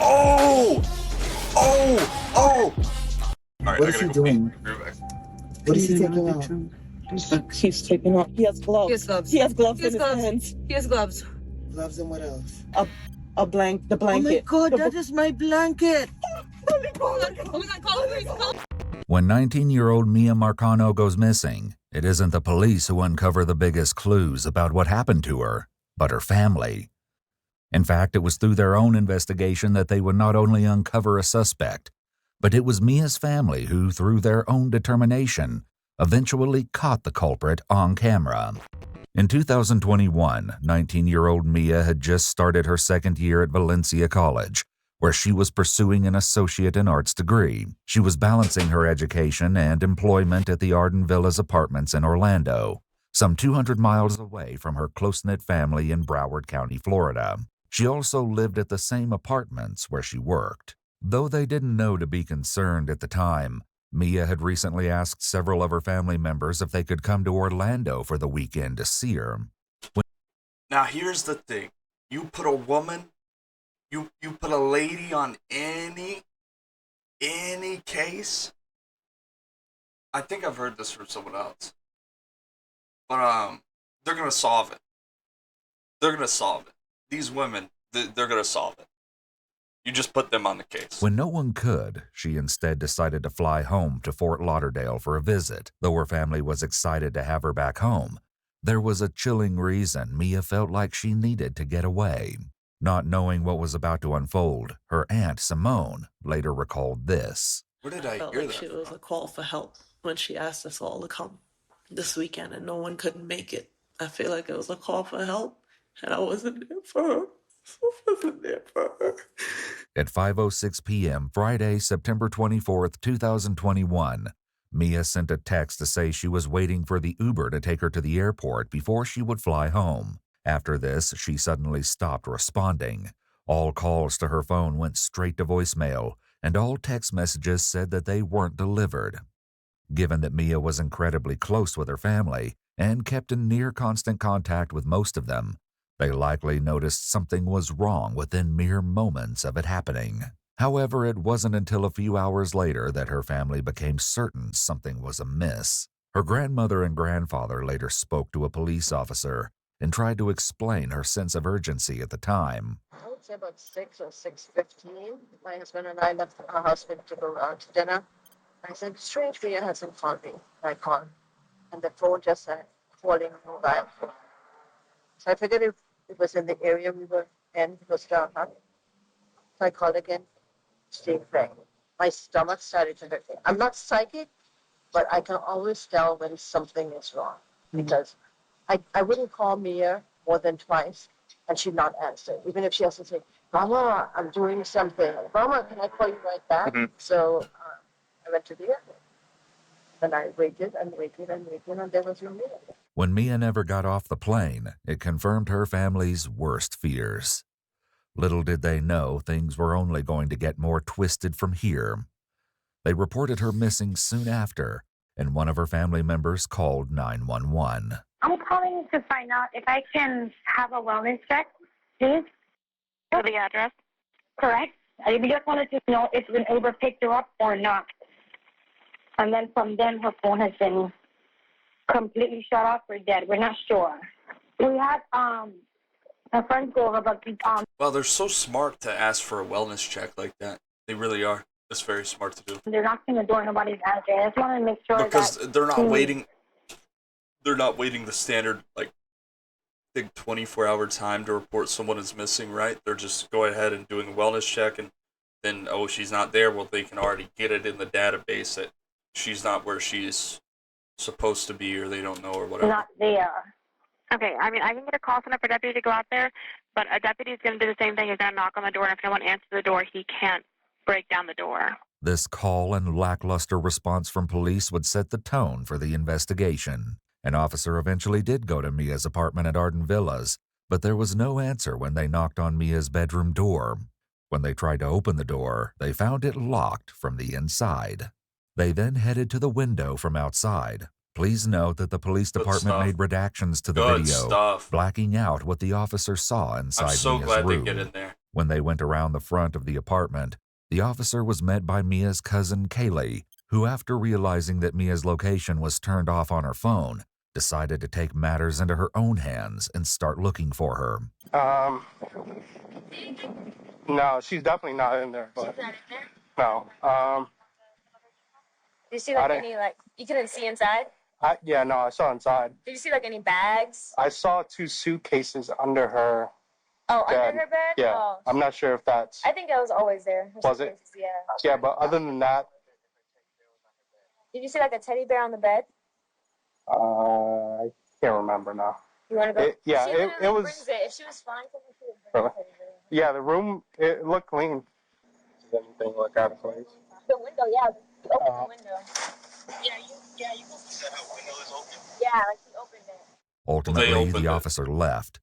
Oh! Oh! Oh! Alright, What is he doing? What is he taking out? He's taking off. He has gloves. He has gloves. He has gloves He has in his gloves. hands. He has gloves. Gloves and what else? The blanket. Oh my God, that is my blanket. Oh my God, call the police, call. When 19-year-old Mia Marcano goes missing, it isn't the police who uncover the biggest clues about what happened to her, but her family. In fact, it was through their own investigation that they would not only uncover a suspect, but it was Mia's family who, through their own determination, eventually caught the culprit on camera. In 2021, 19-year-old Mia had just started her second year at Valencia College, where she was pursuing an associate in arts degree. She was balancing her education and employment at the Arden Villas apartments in Orlando, some 200 miles away from her close-knit family in Broward County, Florida. She also lived at the same apartments where she worked. Though they didn't know to be concerned at the time, Mia had recently asked several of her family members if they could come to Orlando for the weekend to see her. Now here's the thing. You put a woman, you put a lady on any case. I think I've heard this from someone else. But they're gonna solve it. They're gonna solve it. These women, they're gonna solve it. You just put them on the case. When no one could, she instead decided to fly home to Fort Lauderdale for a visit. Though her family was excited to have her back home, there was a chilling reason Mia felt like she needed to get away. Not knowing what was about to unfold, her aunt Simone later recalled this. Where did I Felt hear like that? it was a call for help when she asked us all to come this weekend and no one couldn't make it. I feel like it was a call for help and I wasn't there for her. I wasn't there for her. At 5:06 p.m. Friday, September 24th, 2021, Mia sent a text to say she was waiting for the Uber to take her to the airport before she would fly home. After this, she suddenly stopped responding. All calls to her phone went straight to voicemail, and all text messages said that they weren't delivered. Given that Mia was incredibly close with her family and kept in near constant contact with most of them, they likely noticed something was wrong within mere moments of it happening. However, it wasn't until a few hours later that her family became certain something was amiss. Her grandmother and grandfather later spoke to a police officer and tried to explain her sense of urgency at the time. I would say about 6 or 6:15. My husband and I left our husband to go out to dinner. I said, strange, Mia hasn't called me. I called. And the phone just said, calling mobile phone. So I figured if it was in the area we were in, it was down. So I called again. Same thing. My stomach started to hurt me. I'm not psychic, but I can always tell when something is wrong. Because I wouldn't call Mia more than twice and she'd not answer. Even if she has to say, Mama, I'm doing something. Mama, can I call you right back? So I went to the airport. And I waited and waited and waited, and there was no Mia. When Mia never got off the plane, it confirmed her family's worst fears. Little did they know things were only going to get more twisted from here. They reported her missing soon after, and one of her family members called 911. I'm calling to find out if I can have a wellness check, please. For the address? Correct. I just wanted to know if an Uber picked her up or not. And then from then, her phone has been completely shut off or dead. We're not sure. We had a friend go over, but Well, they're so smart to ask for a wellness check like that. They really are. It's very smart to do. they're knocking the door. Nobody's answering. I just want to make sure Because that they're not waiting. They're not waiting the standard, like, big 24-hour time to report someone is missing, right? They're just go ahead and doing a wellness check, and then, oh, she's not there. Well, they can already get it in the database that she's not where she's supposed to be, or they don't know, or whatever. not there. Okay, I mean, I can get a call center for a deputy to go out there, but a deputy is going to do the same thing. He's going to knock on the door, and if no one answers the door, he can't break down the door. This call and lackluster response from police would set the tone for the investigation. An officer eventually did go to Mia's apartment at Arden Villas, but there was no answer when they knocked on Mia's bedroom door. When they tried to open the door, they found it locked from the inside. They then headed to the window from outside. Please note that the police department made redactions to the video, blacking out what the officer saw inside I'm so Mia's glad room. they get in there. When they went around the front of the apartment, the officer was met by Mia's cousin Kaylee, who, after realizing that Mia's location was turned off on her phone, decided to take matters into her own hands and start looking for her. No, she's definitely not in there. But, she's not in there? No. Did you see like any you couldn't see inside? No, I saw inside. Did you see like any bags? I saw 2 suitcases under her. Oh, bed. under her bed? Yeah. Oh. I'm not sure if that's. I think that was always there. Was it? Yeah. Yeah, but other than that. Did you see like a teddy bear on the bed? I can't remember now. You want to go? It was. Brings it. If she was fine, she would bring Really? it. Yeah, the room, it looked clean. Does anything look out of place? The window, yeah. You opened the window. Yeah, you can see that her window is open? Yeah, like she opened it. Ultimately, the officer left.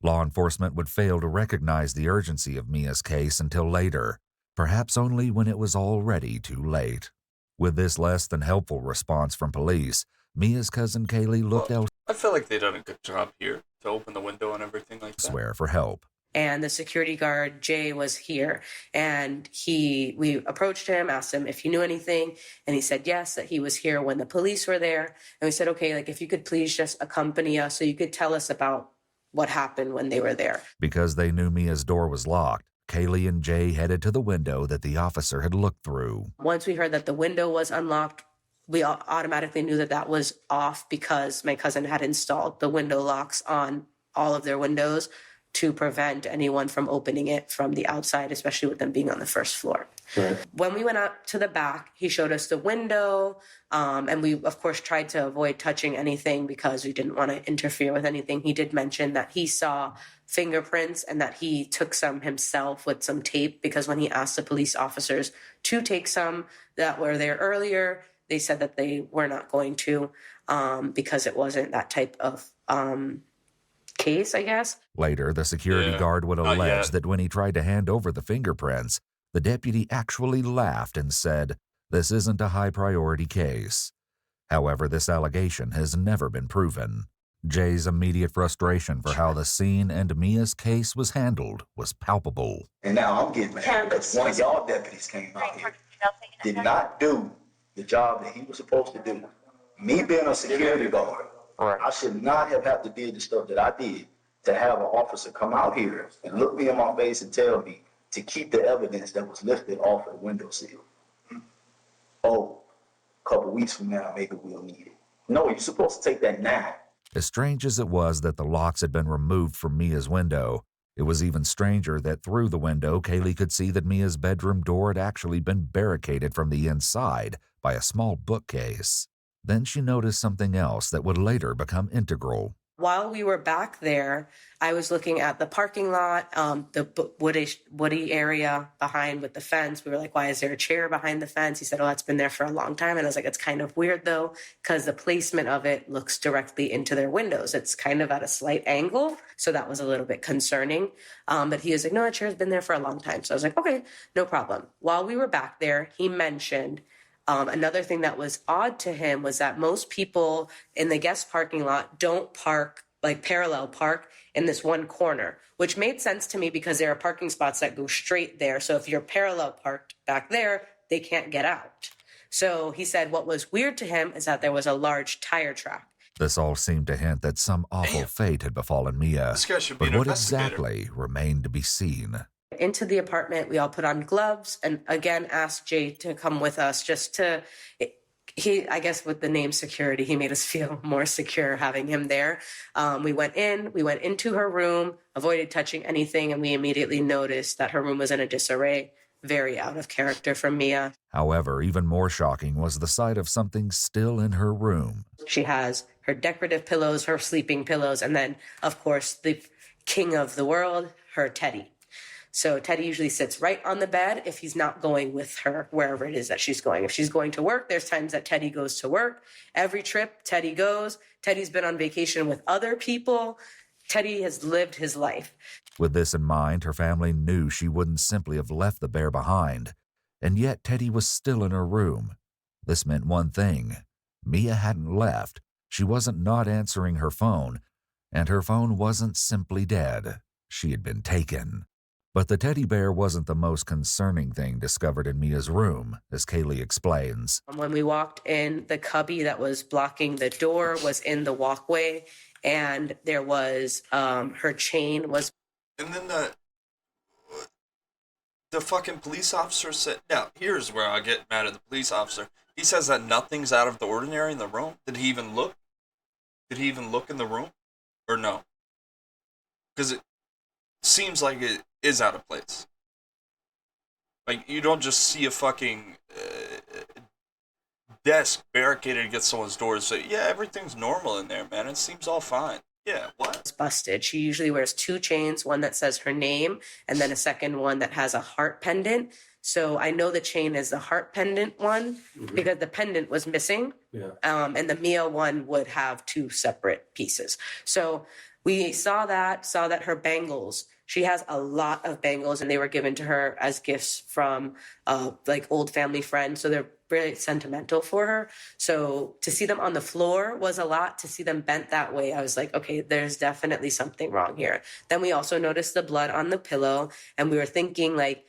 Law enforcement would fail to recognize the urgency of Mia's case until later, perhaps only when it was already too late. With this less than helpful response from police, Mia's cousin Kaylee looked I feel like they done a good job here to open the window and everything like that. elsewhere for help. And the security guard, Jay, was here. And we approached him, asked him if he knew anything. And he said yes, that he was here when the police were there. And we said, okay, like if you could please just accompany us so you could tell us about what happened when they were there. Because they knew Mia's door was locked, Kaylee and Jay headed to the window that the officer had looked through. Once we heard that the window was unlocked, we automatically knew that that was off because my cousin had installed the window locks on all of their windows to prevent anyone from opening it from the outside, especially with them being on the first floor. Right. When we went up to the back, he showed us the window, and we, of course, tried to avoid touching anything because we didn't want to interfere with anything. He did mention that he saw fingerprints and that he took some himself with some tape because when he asked the police officers to take some that were there earlier, they said that they were not going to because it wasn't that type of case, I guess. Later, the security guard would allege that when he tried to hand over the fingerprints, the deputy actually laughed and said, "This isn't a high-priority case." However, this allegation has never been proven. Jay's immediate frustration for how the scene and Mia's case was handled was palpable. And now I'm getting mad because one of y'all deputies came out here, did not do the job that he was supposed to do. Me being a security guard, I should not have had to do the stuff that I did to have an officer come out here and look me in my face and tell me to keep the evidence that was lifted off the windowsill. Oh, a couple weeks from now, maybe we'll need it. No, you're supposed to take that now. As strange as it was that the locks had been removed from Mia's window, it was even stranger that through the window, Kaylee could see that Mia's bedroom door had actually been barricaded from the inside by a small bookcase. Then she noticed something else that would later become integral. While we were back there, I was looking at the parking lot, the woody area behind with the fence. We were like, why is there a chair behind the fence? He said, oh, that's been there for a long time. And I was like, it's kind of weird, though, because the placement of it looks directly into their windows. It's kind of at a slight angle. So that was a little bit concerning. But he was like, no, that chair's been there for a long time. So I was like, okay, no problem. While we were back there, he mentioned another thing that was odd to him was that most people in the guest parking lot don't park, like parallel park in this one corner, which made sense to me because there are parking spots that go straight there. So if you're parallel parked back there, they can't get out. So he said what was weird to him is that there was a large tire track. This all seemed to hint that some awful fate had befallen Mia, but what exactly remained to be seen. Into the apartment, we all put on gloves and again asked Jay to come with us just to, I guess with the name security, he made us feel more secure having him there. We went into her room, avoided touching anything, and we immediately noticed that her room was in a disarray, very out of character from Mia. However, even more shocking was the sight of something still in her room. She has her decorative pillows, her sleeping pillows, and then, of course, the king of the world, her teddy. So Teddy usually sits right on the bed if he's not going with her wherever it is that she's going. If she's going to work, there's times that Teddy goes to work. Every trip, Teddy goes. Teddy's been on vacation with other people. Teddy has lived his life. With this in mind, her family knew she wouldn't simply have left the bear behind. And yet Teddy was still in her room. This meant one thing. Mia hadn't left. She wasn't not answering her phone. And her phone wasn't simply dead. She had been taken. But the teddy bear wasn't the most concerning thing discovered in Mia's room, as Kaylee explains. When we walked in, the cubby that was blocking the door was in the walkway, and there was her chain was. And then the fucking police officer said, now, here's where I get mad at the police officer. He says that nothing's out of the ordinary in the room. Did he even look? Did he even look in the room? Or no? Because it seems like it is out of place. Like, you don't just see a fucking desk barricaded against someone's door and say, yeah, everything's normal in there, man. It seems all fine. Yeah, what? It's busted. She usually wears 2 chains, one that says her name, and then a second one that has a heart pendant. So I know the chain is the heart pendant one because the pendant was missing. Yeah. And the Mia one would have 2 separate pieces. So we saw that her bangles, she has a lot of bangles, and they were given to her as gifts from like old family friends. So they're really sentimental for her. So to see them on the floor was a lot. To see them bent that way, I was like, okay, there's definitely something wrong here. Then we also noticed the blood on the pillow, and we were thinking, like,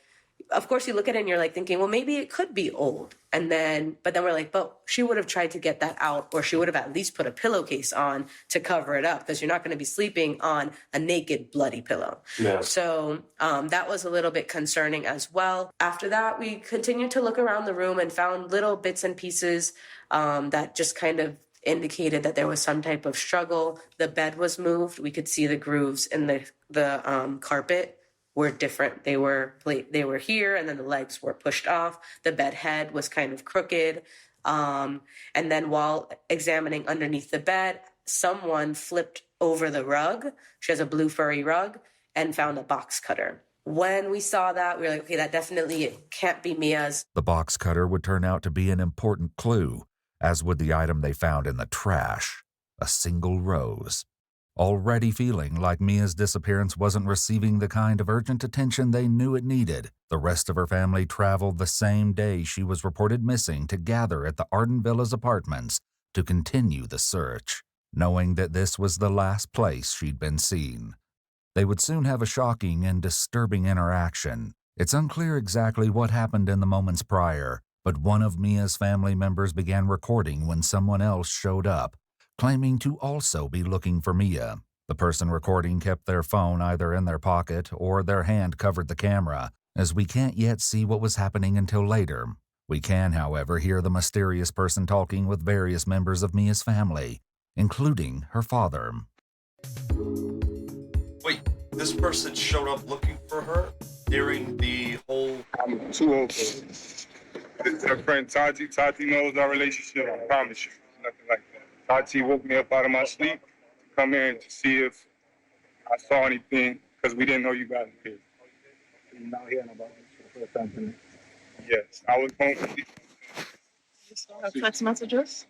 of course you look at it and you're like thinking, well, maybe it could be old. But then we're like, but she would have tried to get that out, or she would have at least put a pillowcase on to cover it up, because you're not going to be sleeping on a naked, bloody pillow. Yeah. So that was a little bit concerning as well. After that, we continued to look around the room and found little bits and pieces that just kind of indicated that there was some type of struggle. The bed was moved. We could see the grooves in the carpet were different. They were here, and then the legs were pushed off. The bed head was kind of crooked. And then while examining underneath the bed, someone flipped over the rug. She has a blue furry rug, and found a box cutter. When we saw that, we were like, okay, that definitely can't be Mia's. The box cutter would turn out to be an important clue, as would the item they found in the trash, a single rose. Already feeling like Mia's disappearance wasn't receiving the kind of urgent attention they knew it needed, the rest of her family traveled the same day she was reported missing to gather at the Arden Villas apartments to continue the search, knowing that this was the last place she'd been seen. They would soon have a shocking and disturbing interaction. It's unclear exactly what happened in the moments prior, but one of Mia's family members began recording when someone else showed up, claiming to also be looking for Mia. The person recording kept their phone either in their pocket or their hand covered the camera, as we can't yet see what was happening until later. We can, however, hear the mysterious person talking with various members of Mia's family, including her father. Wait, this person showed up looking for her during the whole... I'm too old for it. This is her friend Tati. Tati knows our relationship, I promise you. Nothing like that. Tati woke me up out of my sleep to come in to see if I saw anything, because we didn't know you guys were here. You're not hearing about this for the first time tonight? Yes, I was home. You still have text messages?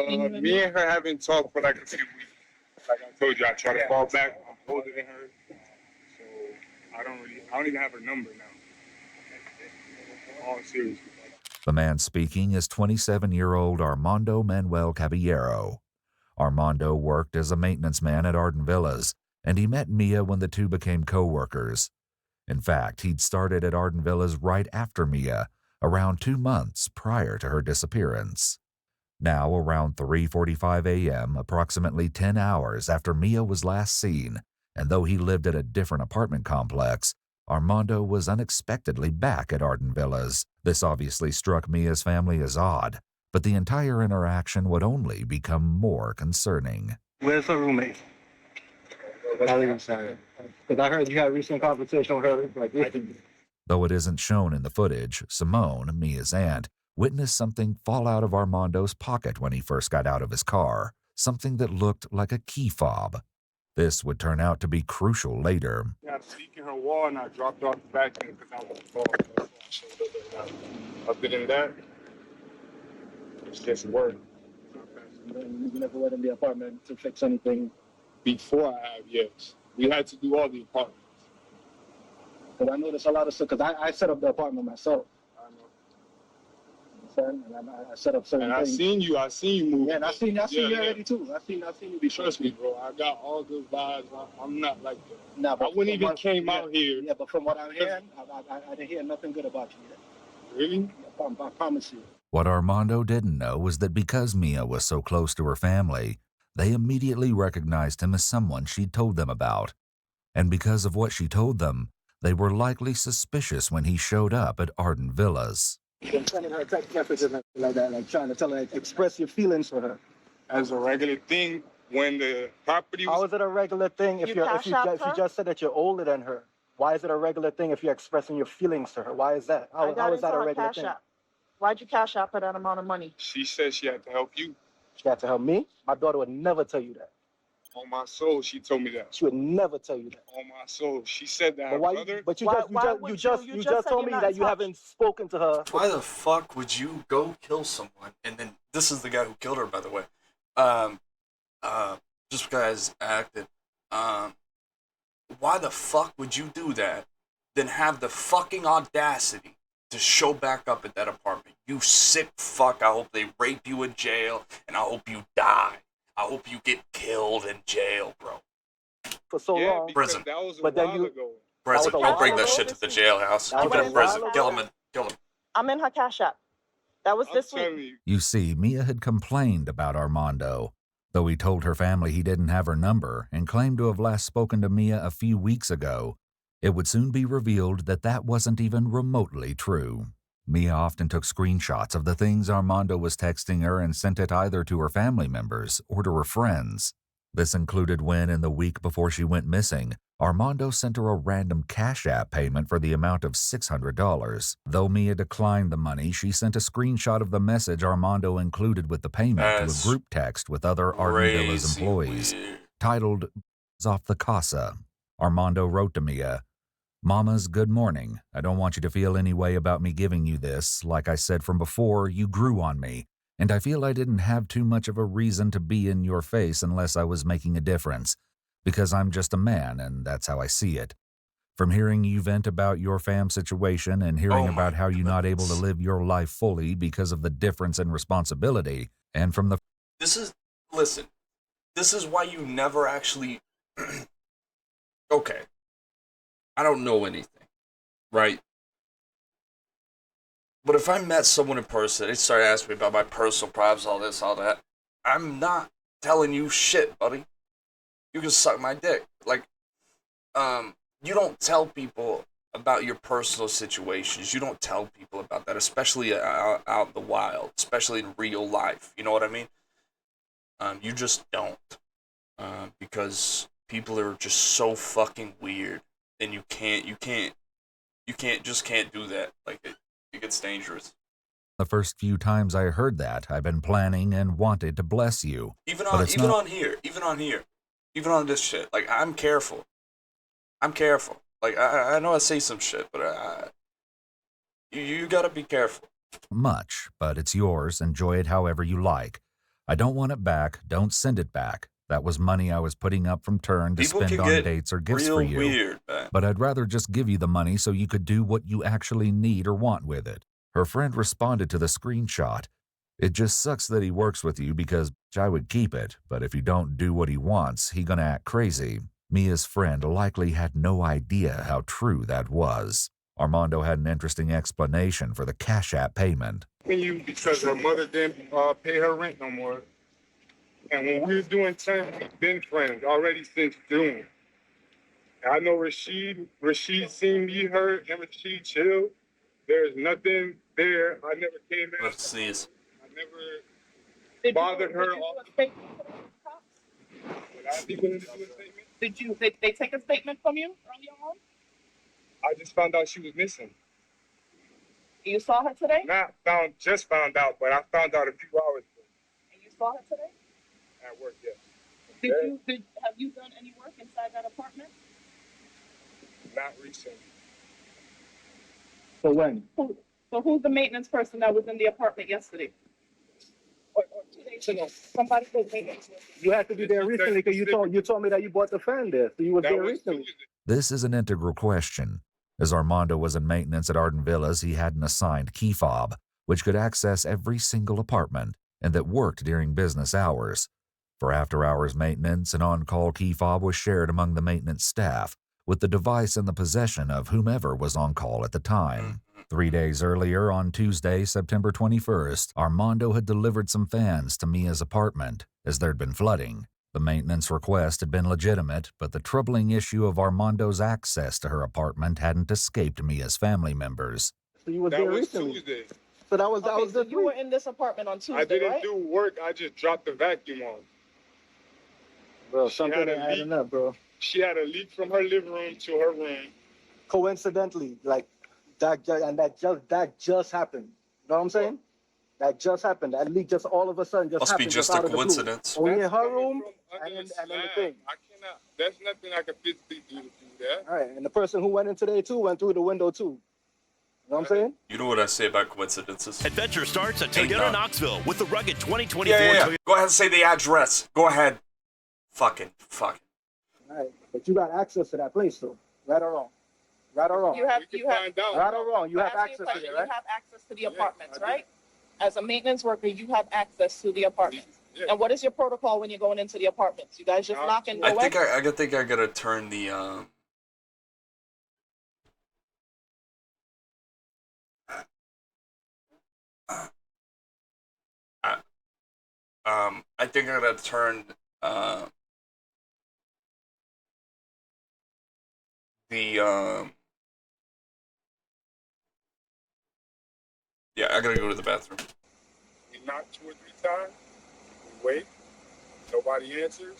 Me and her haven't talked for like a few weeks. Like I told you, I try to fall back. I'm older than her, so I don't even have her number now. All serious. The man speaking is 27-year-old Armando Manuel Caballero. Armando worked as a maintenance man at Arden Villas, and he met Mia when the two became co-workers. In fact, he'd started at Arden Villas right after Mia, around 2 months prior to her disappearance. Now, around 3:45 a.m., approximately 10 hours after Mia was last seen, and though he lived at a different apartment complex, Armando was unexpectedly back at Arden Villas. This obviously struck Mia's family as odd, but the entire interaction would only become more concerning. Where's her roommate? Because I heard you had a recent conversation with her. Though it isn't shown in the footage, Simone, Mia's aunt, witnessed something fall out of Armando's pocket when he first got out of his car, something that looked like a key fob. This would turn out to be crucial later. Yeah, I'm seeking her wall, and I dropped off the back end because I was involved. Other than that, it's just work. You never went in the apartment to fix anything? Before I have, yes. We had to do all the apartments. But I noticed a lot of stuff, because I set up the apartment myself. I know. friend, and I set up certain And things. I seen you move. Yeah, and I seen you Yeah. already too. I seen you be Trust me, bro. I got all good vibes. I'm not like that. Nah, but I wouldn't even came out here. Yeah, but from what I'm hearing, I didn't hear nothing good about you yet. Really? I promise you. What Armando didn't know was that because Mia was so close to her family, they immediately recognized him as someone she'd told them about. And because of what she told them, they were likely suspicious when he showed up at Arden Villas. You're sending her text messages and like that, like trying to tell her, express your feelings for her. As a regular thing, when the property was... How is it a regular thing if you just said that you're older than her? Why is it a regular thing if you're expressing your feelings to her? Why is that? How is that a regular thing? Why'd you cash out for that amount of money? She said she had to help you. She had to help me? My daughter would never tell you that. On my soul, she told me that. She would never tell you that. On my soul, she said that. But you just told me that you haven't spoken to her. Why the fuck would you go kill someone? And then this is the guy who killed her, by the way. Just because I acted. Why the fuck would you do that? Then have the fucking audacity to show back up at that apartment. You sick fuck. I hope they rape you in jail, and I hope you die. I hope you get killed in jail, bro. For so long. Prison. That was a But then while you- ago. Prison. That was a Don't bring while that shit to the jailhouse. That Keep it was in a prison. while Kill ago. him. Kill him. I'm in her cash app. That was this telling week. you. You see, Mia had complained about Armando, though he told her family he didn't have her number and claimed to have last spoken to Mia a few weeks ago. It would soon be revealed that that wasn't even remotely true. Mia often took screenshots of the things Armando was texting her and sent it either to her family members or to her friends. This included when, in the week before she went missing, Armando sent her a random Cash App payment for the amount of $600. Though Mia declined the money, she sent a screenshot of the message Armando included with the payment That's to a group text with other Arden Villas crazy employees, weird. titled "Off the Casa." Armando wrote to Mia, "Mama's good morning. I don't want you to feel any way about me giving you this. Like I said from before, you grew on me, and I feel I didn't have too much of a reason to be in your face unless I was making a difference, because I'm just a man and that's how I see it. From hearing you vent about your fam situation and hearing about how you're not able to live your life fully because of the difference in responsibility, and from the..." Listen, this is why you never actually... Okay. I don't know anything, right? But if I met someone in person, they started asking me about my personal problems, all this, all that, I'm not telling you shit, buddy. You can suck my dick. Like, you don't tell people about your personal situations. You don't tell people about that, especially out in the wild, especially in real life. You know what I mean? You just don't. Because people are just so fucking weird. And you can't do that. Like, it gets dangerous. The first few times I heard that, I've been planning and wanted to bless you. Even on this shit. Like, I'm careful. Like, I know I say some shit, but you gotta be careful. Much, but it's yours. Enjoy it however you like. I don't want it back. Don't send it back. That was money I was putting up from turn to People spend can on get dates or gifts real for you. weird, man. But I'd rather just give you the money so you could do what you actually need or want with it. Her friend responded to the screenshot. "It just sucks that he works with you because I would keep it, but if you don't do what he wants, he gonna act crazy." Mia's friend likely had no idea how true that was. Armando had an interesting explanation for the Cash App payment. Because her mother didn't pay her rent no more. And when we were doing time, we've been friends already since June. And I know Rashid seen me, her, and Rashid chill. There's nothing there. I never came in. Let's sneeze. I never bothered her. Did they take a statement from you earlier on? I just found out she was missing. You saw her today? Just found out, but I found out a few hours ago. And you saw her today? At work, yes. Have you done any work inside that apartment? Not recently. So when? So who's the maintenance person that was in the apartment yesterday? Or 2 days ago? Somebody did maintenance. You had to be there recently because you told me that you bought the fan there, so you were there recently. This is an integral question. As Armando was in maintenance at Arden Villas, he had an assigned key fob. which could access every single apartment and that worked during business hours. For after-hours maintenance, an on-call key fob was shared among the maintenance staff, with the device in the possession of whomever was on call at the time. 3 days earlier, on Tuesday, September 21st, Armando had delivered some fans to Mia's apartment, as there'd been flooding. The maintenance request had been legitimate, but the troubling issue of Armando's access to her apartment hadn't escaped Mia's family members. So you were That there was recently. Tuesday. So that was So this you were week. in this apartment on Tuesday, I didn't right? do work. I just dropped the vacuum on. Bro, She something had a ain't adding leak. up, bro. She had a leak from her living room to her room. Coincidentally, like that just happened. You know what I'm saying? That just happened. That leak just all of a sudden just Must be happened. just out a of the blue. coincidence. Only in That's her coming room from under and the in the slab. thing. I cannot. There's nothing I can physically do to do that. All right, and the person who went in today too went through the window too. You know what I'm saying? You know what I say about coincidences? Adventure starts at Ain't Toyota none. Knoxville with the rugged 2024 Yeah. Toyota. Go ahead and say the address. Go ahead. Fucking. All right, but you got access to that place though, right or wrong? Right or wrong? You have, We can find out. Right or wrong? You have Ask me a access to question. it, right? You have access to the apartments, I do. right? As a maintenance worker, you have access to the apartments. Yeah. And what is your protocol when you're going into the apartments? You guys just knock and go I in? think I gotta turn the I think I gotta turn the yeah, I gotta go to the bathroom. We knock 2 or 3 times. We wait. Nobody answers.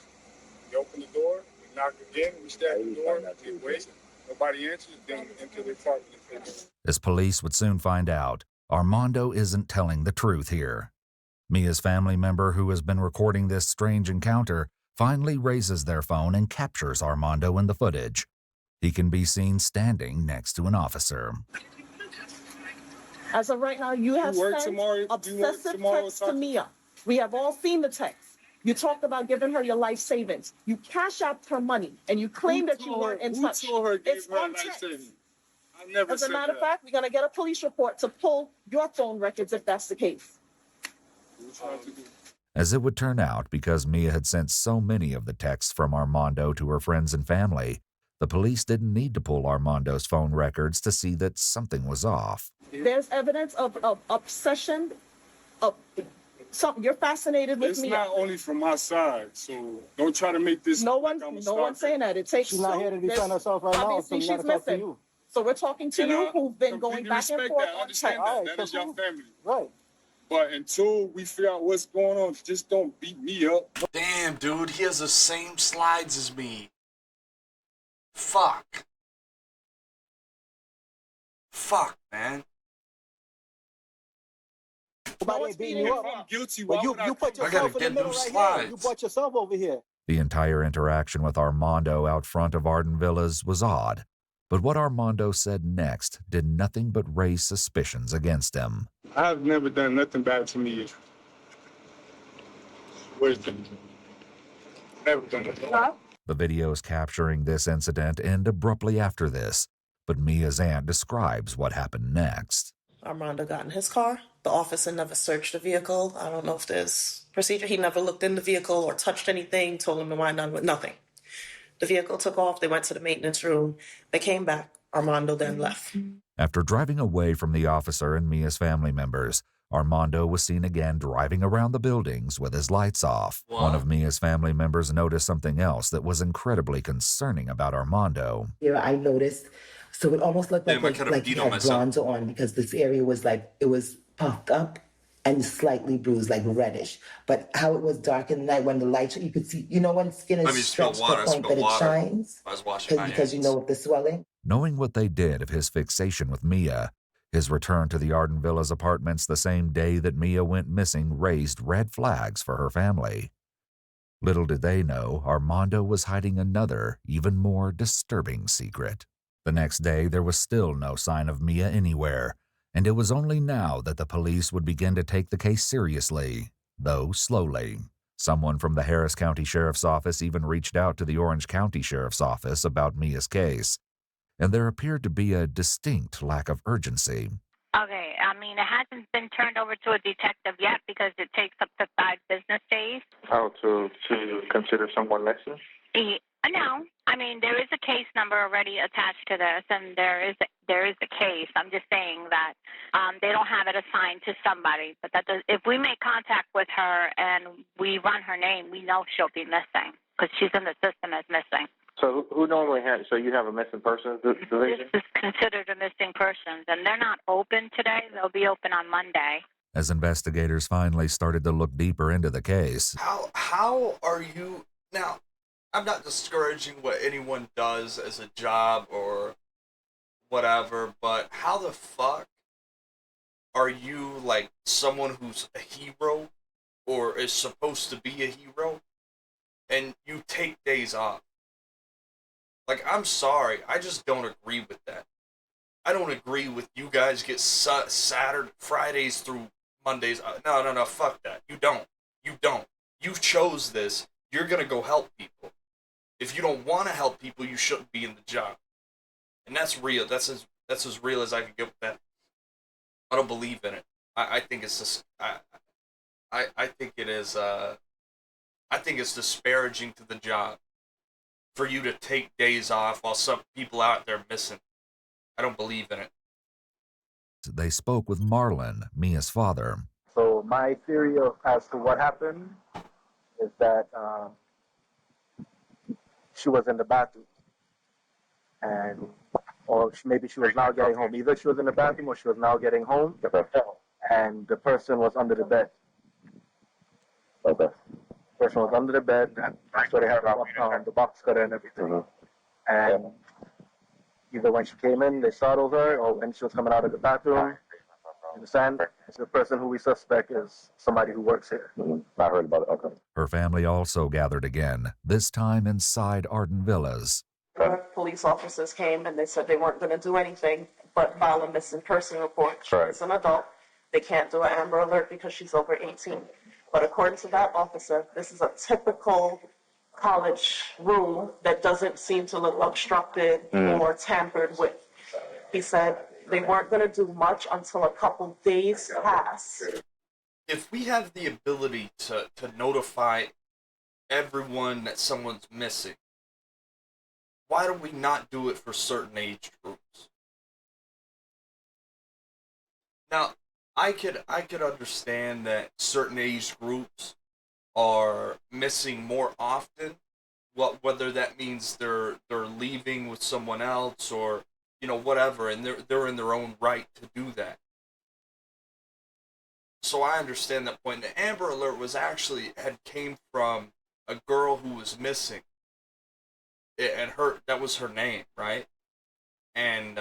We open the door. We knock again. We stab the door. We wait. Nobody answers. Then we enter the apartment. As police would soon find out, Armando isn't telling the truth here. Mia's family member, who has been recording this strange encounter, finally raises their phone and captures Armando in the footage. He can be seen standing next to an officer. As of right now, you have work sent tomorrow? You work obsessive tomorrow, texts to Tati? Mia. We have all seen the text. You talked about giving her your life savings. You cash out her money, and you claim that you weren't in touch. Who told her It's gave her on life text. savings? I never As a said matter of that. fact, we're going to get a police report to pull your phone records if that's the case. As it would turn out, because Mia had sent so many of the texts from Armando to her friends and family, the police didn't need to pull Armando's phone records to see that something was off. There's evidence of obsession, of something. You're fascinated with It's Mia. not only from my side, so don't try to make this. No like one, I'm a no stalker. one's saying that. It takes. She's not here to defend herself right now, so Obviously, we she's gotta talk to missing. you. So we're talking to And you, I who've been going completely back and respect forth that. I on understand text. that. Alright, That is so your family. Right. But until we figure out what's going on, just don't beat me up. Damn, dude, he has the same slides as me. Fuck. Fuck, man. Nobody one's ain't beating beating you you up. up. I'm guilty. But Why you would I put come I gotta yourself in the get middle new right here. slides. You brought yourself over here. The entire interaction with Armando out front of Arden Villas was odd, but what Armando said next did nothing but raise suspicions against him. I've never done nothing bad to me. Wisdom. Never done it. The videos capturing this incident end abruptly after this, but Mia's aunt describes what happened next. Armando got in his car. The officer never searched the vehicle. I don't know if there's procedure. He never looked in the vehicle or touched anything, told him to wind down with nothing. The vehicle took off. They went to the maintenance room. They came back. Armando then left. After driving away from the officer and Mia's family members, Armando was seen again driving around the buildings with his lights off. Wow. One of Mia's family members noticed something else that was incredibly concerning about Armando. Here I noticed, so it almost looked Damn, I like kinda like he beat on had myself. bronzer on because this area was like, it was puffed up and slightly bruised, like reddish. But how it was dark in the night when the light, you could see, you know, when skin Let is me spill stretched to water. the point that Spill it water. shines, I was washing my because you hands. know, with the swelling. Knowing what they did of his fixation with Mia, his return to the Arden Villas apartments the same day that Mia went missing raised red flags for her family. Little did they know, Armando was hiding another, even more disturbing secret. The next day, there was still no sign of Mia anywhere, and it was only now that the police would begin to take the case seriously, though slowly. Someone from the Harris County Sheriff's Office even reached out to the Orange County Sheriff's Office about Mia's case, and there appeared to be a distinct lack of urgency. Okay, mean, it hasn't been turned over to a detective yet because it takes up to 5 business days. Oh, to consider someone missing? No, I mean, there is a case number already attached to this, and there is a case. I'm just saying that they don't have it assigned to somebody. But that does, if we make contact with her and we run her name, we know she'll be missing because she's in the system as missing. So who normally has? So you have a missing persons division? This is considered a missing person, and they're not open today. They'll be open on Monday. As investigators finally started to look deeper into the case. How are you now? I'm not discouraging what anyone does as a job or whatever, but how the fuck are you like someone who's a hero or is supposed to be a hero and you take days off? Like, I'm sorry, I just don't agree with that. I don't agree with you guys get Saturday, Fridays through Mondays. No, fuck that. You don't. You chose this. You're gonna go help people. If you don't want to help people, you shouldn't be in the job. And that's real. That's as real as I can get with that. I don't believe in it. I think it's just I think it is I think it's disparaging to the job for you to take days off while some people out there missing. I don't believe in it. They spoke with Marlon, Mia's father. So my theory as to what happened is that she was in the bathroom, or maybe she was now getting home. Either she was in the bathroom or she was now getting home, and the person was under the bed. Okay. The person was under the bed. That's where they had the box cutter and everything. Mm-hmm. And either when she came in, they startled her, or when she was coming out of the bathroom. You understand? The person who we suspect is somebody who works here. Mm-hmm. I heard about it. Okay. Her family also gathered again, this time inside Arden Villas. Police officers came and they said they weren't going to do anything but file a missing person report. She's an adult. They can't do an Amber Alert because she's over 18. But according to that officer, this is a typical college room that doesn't seem to look obstructed or tampered with. He said they weren't going to do much until a couple days pass. If we have the ability to notify everyone that someone's missing, why do we not do it for certain age groups? Now, I could understand that certain age groups are missing more often. Whether that means they're leaving with someone else or whatever, and they're in their own right to do that. So I understand that point. The Amber Alert came from a girl who was missing. And that was her name, right? And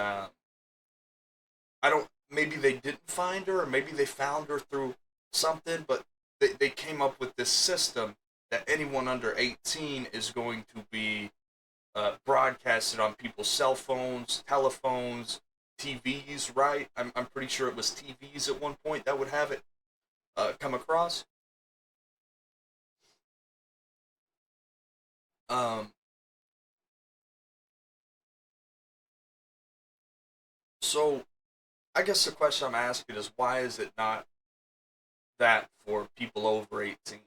maybe they didn't find her, or maybe they found her through something, but they came up with this system that anyone under 18 is going to be broadcasted on people's cell phones, telephones, TVs, right? I'm pretty sure it was TVs at one point that would have it come across. So, I guess the question I'm asking is, why is it not that for people over 18?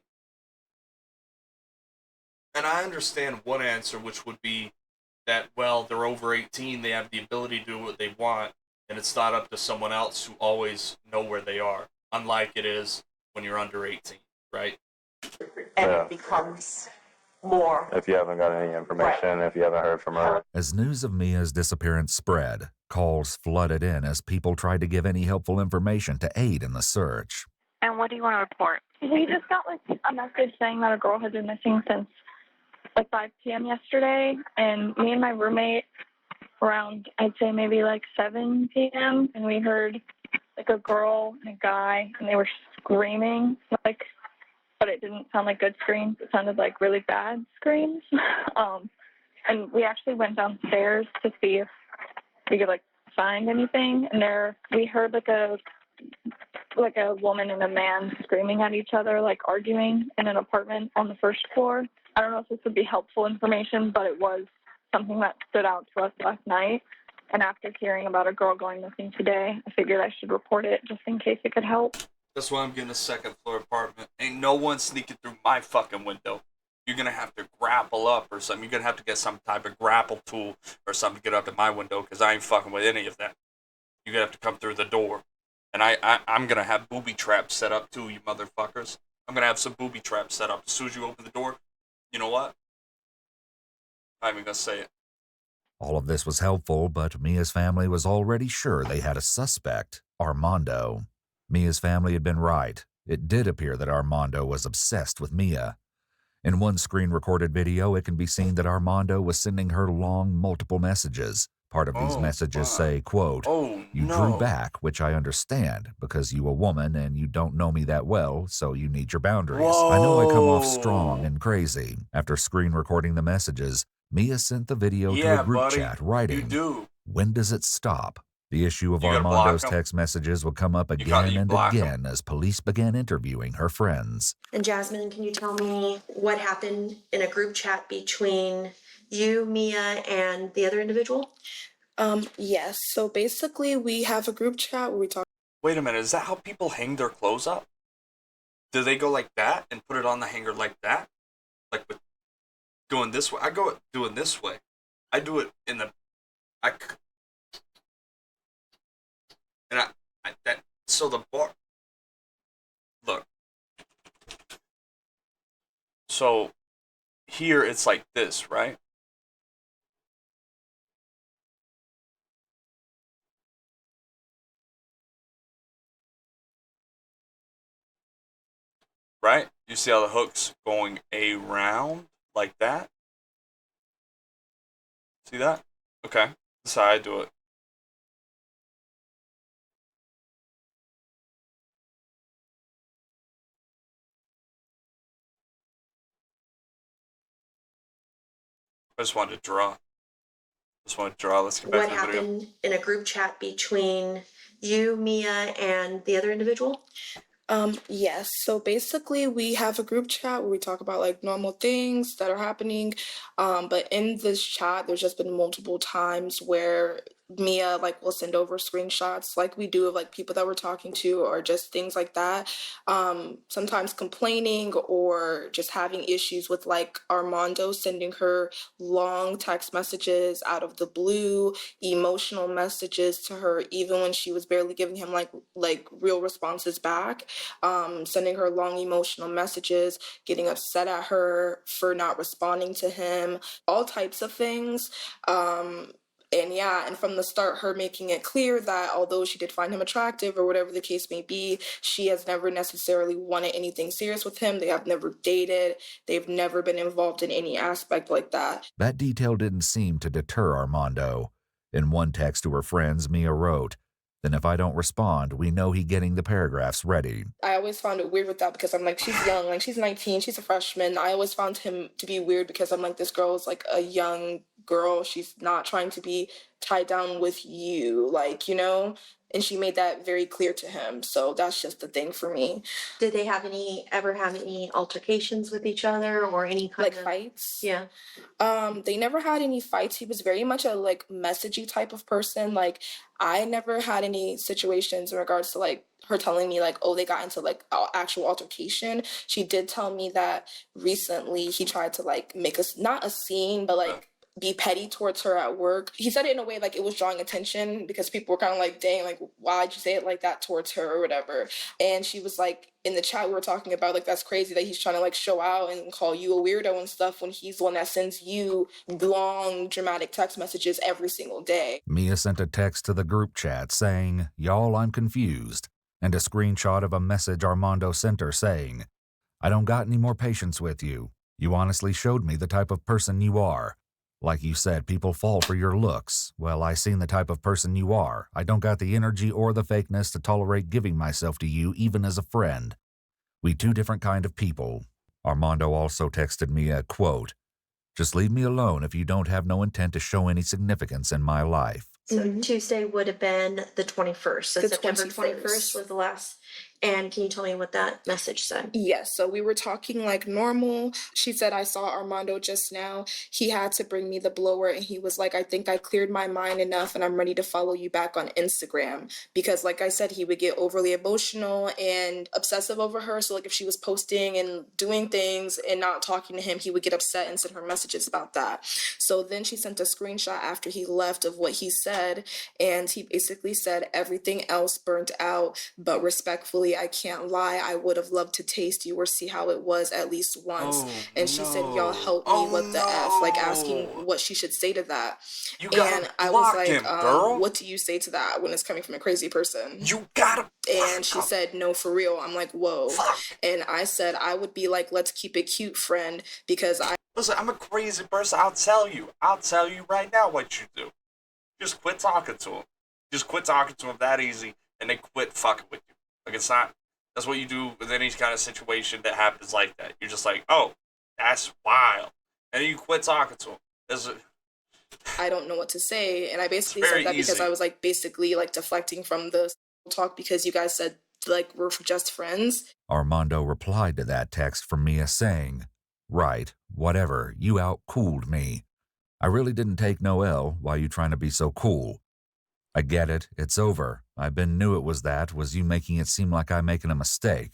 And I understand one answer, which would be that, well, they're over 18, they have the ability to do what they want, and it's not up to someone else who always know where they are, unlike it is when you're under 18, right? And it becomes more. If you haven't got any information, if you haven't heard from her. As news of Mia's disappearance spread, calls flooded in as people tried to give any helpful information to aid in the search. And what do you want to report? We just got a message saying that a girl had been missing since 5 p.m. yesterday, and me and my roommate around, I'd say maybe 7 p.m., and we heard a girl and a guy, and they were screaming, but it didn't sound like good screams. It sounded like really bad screams. And we actually went downstairs to see if we could find anything, and we heard a woman and a man screaming at each other, arguing in an apartment on the first floor. I don't know if this would be helpful information, but it was something that stood out to us last night. And after hearing about a girl going missing today, I figured I should report it just in case it could help. That's why I'm getting a second floor apartment. Ain't no one sneaking through my fucking window. You're gonna have to grapple up or something. You're gonna have to get some type of grapple tool or something to get up to my window, because I ain't fucking with any of that. You're gonna have to come through the door. And I'm gonna have booby traps set up too, you motherfuckers. I'm gonna have some booby traps set up. As soon as you open the door, you know what? I'm not even gonna say it. All of this was helpful, but Mia's family was already sure they had a suspect, Armando. Mia's family had been right. It did appear that Armando was obsessed with Mia. In one screen-recorded video, it can be seen that Armando was sending her long, multiple messages. Part of these messages say, quote, "You drew back, which I understand, because you a woman and you don't know me that well, so you need your boundaries. I know I come off strong and crazy." After screen-recording the messages, Mia sent the video to a group chat, writing, "When does it stop?" The issue of Armando's text messages would come up again and again as police began interviewing her friends. And Jasmine, can you tell me what happened in a group chat between you, Mia, and the other individual? Yes. So basically, we have a group chat where we talk. Wait a minute, is that how people hang their clothes up? Do they go like that and put it on the hanger like that? Like with going this way? I go doing this way. I do it in the... So the bar... Look. So here it's like this, right? Right? You see how the hook's going around like that? See that? Okay. That's how I do it. I just wanted to draw. Let's get back What to the video. happened in a group chat between you, Mia, and the other individual? Yes. So basically, we have a group chat where we talk about like normal things that are happening. But in this chat, there's just been multiple times where Mia like will send over screenshots like we do of like people that we're talking to or just things like that. Sometimes complaining or just having issues with like Armando sending her long text messages out of the blue, emotional messages to her even when she was barely giving him like real responses back. Sending her long emotional messages, getting upset at her for not responding to him, all types of things. And from the start, her making it clear that although she did find him attractive or whatever the case may be, she has never necessarily wanted anything serious with him. They have never dated. They've never been involved in any aspect like that. That detail didn't seem to deter Armando. In one text to her friends, Mia wrote, "Then if I don't respond, we know he getting the paragraphs ready." I always found it weird with that because I'm like, she's young, like she's 19, she's a freshman. I always found him to be weird because I'm like, this girl is like a young girl. She's not trying to be tied down with you, like, you know? And she made that very clear to him. So that's just the thing for me. Did they ever have any altercations with each other or any kind of fights? Yeah. They never had any fights. He was very much a like messagey type of person. Like I never had any situations in regards to like her telling me like, oh, they got into like actual altercation. She did tell me that recently he tried to like make us not a scene, but like be petty towards her at work. He said it in a way like it was drawing attention because people were kind of like, dang, like why'd you say it like that towards her or whatever. And she was like, in the chat we were talking about like that's crazy that he's trying to like show out and call you a weirdo and stuff when he's the one that sends you long dramatic text messages every single day. Mia sent a text to the group chat saying, "Y'all, I'm confused," and a screenshot of a message Armando sent her saying, "I don't got any more patience with you. You honestly showed me the type of person you are. Like you said, people fall for your looks. Well, I seen the type of person you are. I don't got the energy or the fakeness to tolerate giving myself to you even as a friend. We two different kind of people." Armando also texted me a quote, "Just leave me alone if you don't have no intent to show any significance in my life." So Tuesday would have been the 21st. So The September 21st. 21st was the last And can you tell me what that message said? Yes, so we were talking like normal. She said, I saw Armando just now. He had to bring me the blower, and he was like, I think I cleared my mind enough and I'm ready to follow you back on Instagram. Because, like I said, he would get overly emotional and obsessive over her. So, like, if she was posting and doing things and not talking to him, he would get upset and send her messages about that. So then she sent a screenshot after he left of what he said, and he basically said, everything else burnt out, but respectfully, I can't lie. I would have loved to taste you or see how it was at least once. And she said, y'all help me, what the F? Like, asking what she should say to that. You gotta And I was block like, him, girl. what do you say to that when it's coming from a crazy person? You gotta And she said, no, for real. I'm like, whoa. And I said, I would be like, let's keep it cute, friend, because I... Listen, I'm a crazy person. I'll tell you right now what you do. Just quit talking to him. Just quit talking to him that easy, and they quit fucking with you. Like, it's not... That's what you do with any kind of situation that happens like that. You're just like, oh, that's wild. And then you quit talking to him. I don't know what to say. And I basically very said that because easy. I was like basically like deflecting from the talk because you guys said like we're just friends. Armando replied to that text from Mia saying, right, whatever, you out-cooled me. I really didn't take no L. Why you trying to be so cool? I get it, it's over. I knew it was you making it seem like I'm making a mistake.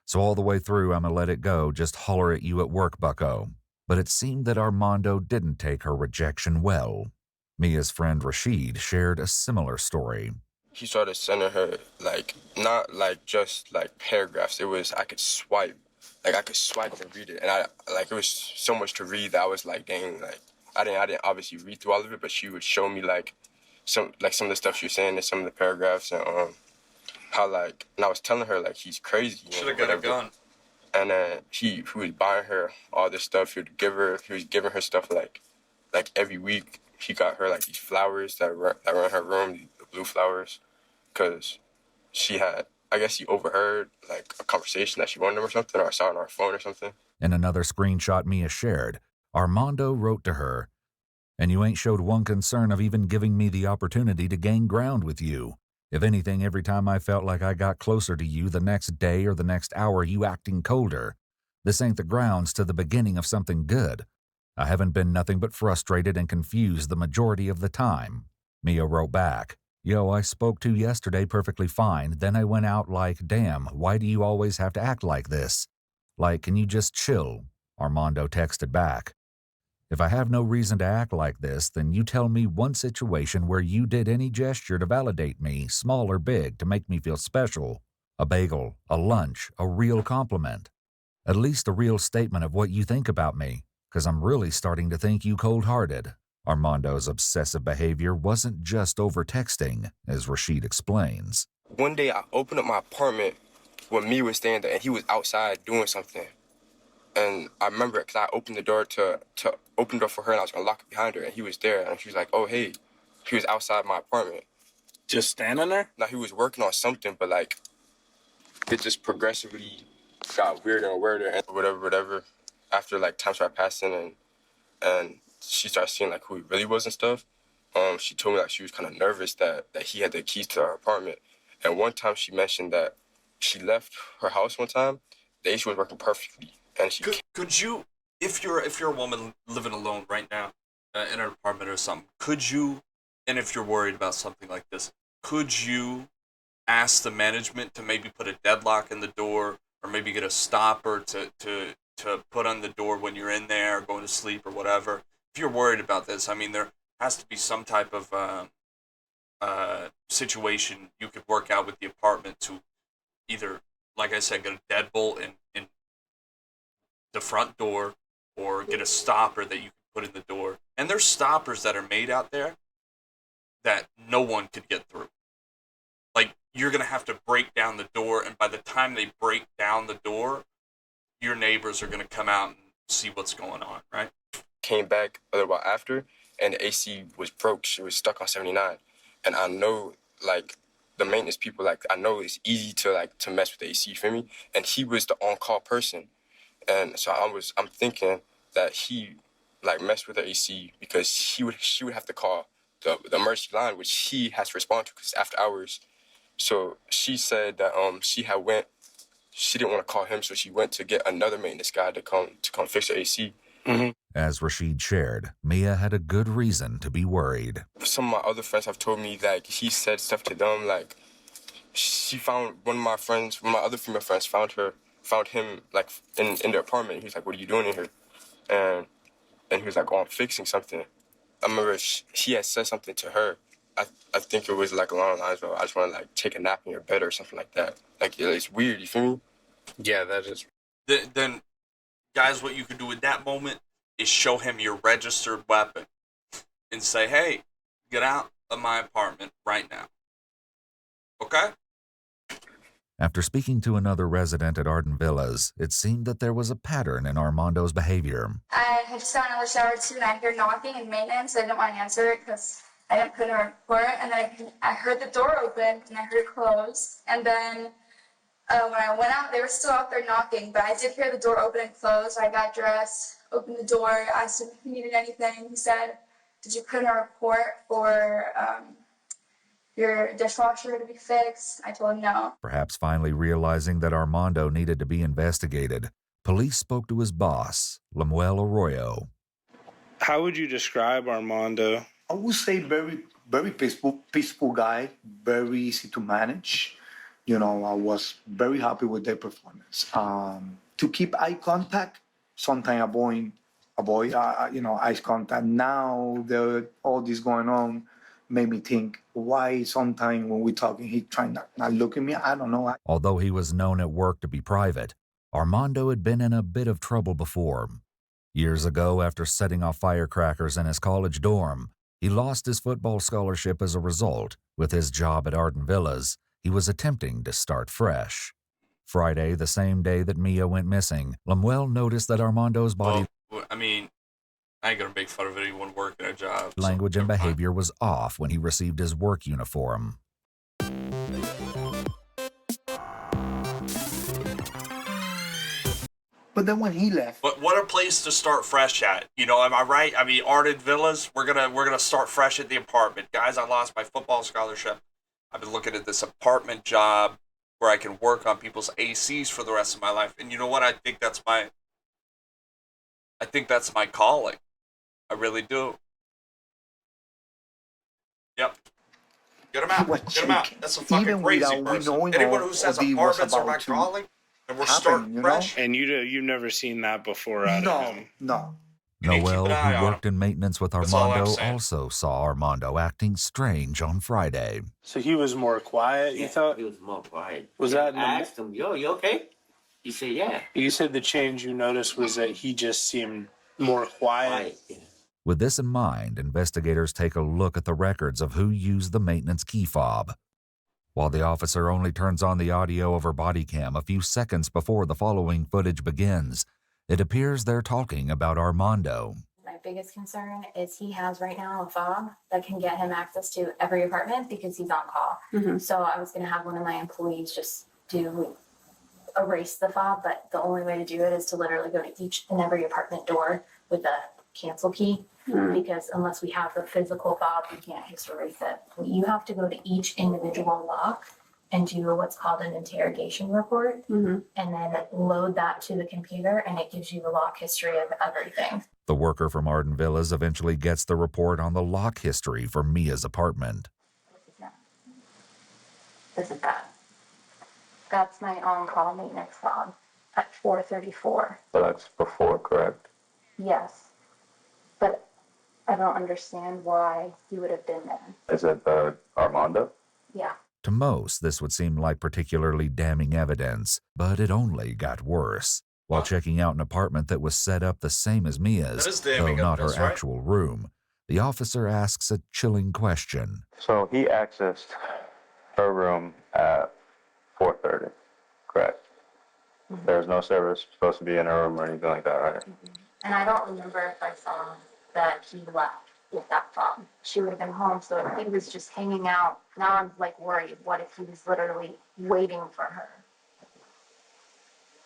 So all the way through, I'ma let it go, just holler at you at work, bucko. But it seemed that Armando didn't take her rejection well. Mia's friend Rashid shared a similar story. He started sending her, like, not, like, just, like, paragraphs. It was, I could swipe and read it. And it was so much to read that I was like, dang, like, I didn't obviously read through all of it, but she would show me, like, some of the stuff she was saying in some of the paragraphs and, how, like, and I was telling her, like, he's crazy. Should have got a gun. And he was buying her all this stuff. He was giving her stuff, like every week. He got her, like, these flowers that were in her room, the blue flowers. Because she had, I guess he overheard, like, a conversation that she wanted him or something, or saw on her phone or something. In another screenshot Mia shared, Armando wrote to her, and you ain't showed one concern of even giving me the opportunity to gain ground with you. If anything, every time I felt like I got closer to you the next day or the next hour, you acting colder. This ain't the grounds to the beginning of something good. I haven't been nothing but frustrated and confused the majority of the time. Mia wrote back, yo, I spoke to yesterday perfectly fine, then I went out like, damn, why do you always have to act like this? Like, can you just chill? Armando texted back. If I have no reason to act like this, then you tell me one situation where you did any gesture to validate me, small or big, to make me feel special. A bagel, a lunch, a real compliment. At least a real statement of what you think about me, because I'm really starting to think you cold-hearted. Armando's obsessive behavior wasn't just over texting, as Rashid explains. One day I opened up my apartment when Mia was staying there, and he was outside doing something. And I remember it because I opened the door to open the door for her, and I was going to lock it behind her, and he was there. And she was like, oh, hey. He was outside my apartment. Just standing there? Now, he was working on something, but, like, it just progressively got weirder and weirder and whatever. After, like, time started passing and she started seeing, like, who he really was and stuff, she told me, like, she was kind of nervous that he had the keys to her apartment. And one time she mentioned that she left her house one time, the AC was working perfectly. And she could you, if you're a woman living alone right now in an apartment or something, could you, and if you're worried about something like this, could you ask the management to maybe put a deadlock in the door or maybe get a stopper to put on the door when you're in there or going to sleep or whatever? If you're worried about this, I mean, there has to be some type of situation you could work out with the apartment to either, like I said, get a deadbolt in the front door or get a stopper that you can put in the door. And there's stoppers that are made out there that no one could get through. Like, you're going to have to break down the door, and by the time they break down the door, your neighbors are going to come out and see what's going on, right? Came back a little while after, and the AC was broke. She was stuck on 79. And I know, like, the maintenance people, like, I know it's easy to mess with the AC, you feel me? And he was the on-call person. And so I'm thinking that he, like, messed with the AC because she would have to call the emergency line, which he has to respond to because it's after hours. So she said that she didn't want to call him, so she went to get another maintenance guy to come fix her AC. As Rashid shared, Mia had a good reason to be worried. Some of my other friends have told me like he said stuff to them like she found one of my other female friends found him like in the apartment. He was like, "What are you doing in here?" And he was like, "Oh, I'm fixing something." I remember she had said something to her. I think it was like along the lines of, "I just want to like take a nap in your bed" or something like that. Like it's weird. You feel me? Yeah, that is. Then, guys, what you can do in that moment is show him your registered weapon and say, "Hey, get out of my apartment right now." Okay? After speaking to another resident at Arden Villas, it seemed that there was a pattern in Armando's behavior. I had just gotten out of the shower too, and I heard knocking and maintenance. I didn't want to answer it because I didn't put in a report. And then I heard the door open and I heard it close. And then when I went out, they were still out there knocking, but I did hear the door open and close. I got dressed, opened the door, asked him if he needed anything. He said, "Did you put in a report for your dishwasher to be fixed?" I told him no. Perhaps finally realizing that Armando needed to be investigated, police spoke to his boss, Lemuel Arroyo. How would you describe Armando? I would say very peaceful guy, very easy to manage. You know, I was very happy with their performance. To keep eye contact, sometimes avoid eye contact. Now all this going on made me think, why sometimes when we're talking, he trying not look at me? I don't know. Although he was known at work to be private, Armando had been in a bit of trouble before. Years ago, after setting off firecrackers in his college dorm, he lost his football scholarship as a result. With his job at Arden Villas, he was attempting to start fresh. Friday, the same day that Mia went missing, Lemuel noticed that Armando's body I mean, I ain't gonna make fun of anyone working a job. language and behavior was off when he received his work uniform. But then when he left, But what a place to start fresh at. You know, am I right? I mean, Arden Villas, we're gonna start fresh at the apartment. Guys, I lost my football scholarship. I've been looking at this apartment job where I can work on people's ACs for the rest of my life. And you know what? I think that's my calling. I really do. Yep. Get him out. Get him out. That's a fucking crazy person. Anyone who says apartments are my calling, and we're starting fresh. And you've never seen that before out of him. No. Noel, an eye who on worked in maintenance with That's all I'm Armando, saying. also saw Armando acting strange on Friday. So he was more quiet, you thought? He was more quiet. Was that in the I asked him, "Yo, you okay?" He said, "Yeah." You said the change you noticed was that he just seemed more quiet. With this in mind, investigators take a look at the records of who used the maintenance key fob. While the officer only turns on the audio of her body cam a few seconds before the following footage begins, it appears they're talking about Armando. My biggest concern is he has right now a fob that can get him access to every apartment because he's on call. So I was going to have one of my employees just erase the fob, but the only way to do it is to literally go to each and every apartment door with a cancel key. Because unless we have the physical fob, we can't just erase it. You have to go to each individual lock and do what's called an interrogation report, and then load that to the computer, and it gives you the lock history of everything. The worker from Arden Villas eventually gets the report on the lock history for Mia's apartment. This is that. That's my on-call maintenance fob at 4:34. So that's before, correct? Yes, but I don't understand why he would have been there. Is it Armando? Yeah. To most, this would seem like particularly damning evidence, but it only got worse. While checking out an apartment that was set up the same as Mia's, That is though damning not her evidence, right? actual room, the officer asks a chilling question. So he accessed her room at 4:30, correct? There's no service supposed to be in her room or anything like that, right? And I don't remember if I saw that he left with that fob. She would have been home, so if he was just hanging out, now I'm like worried. What if he was literally waiting for her?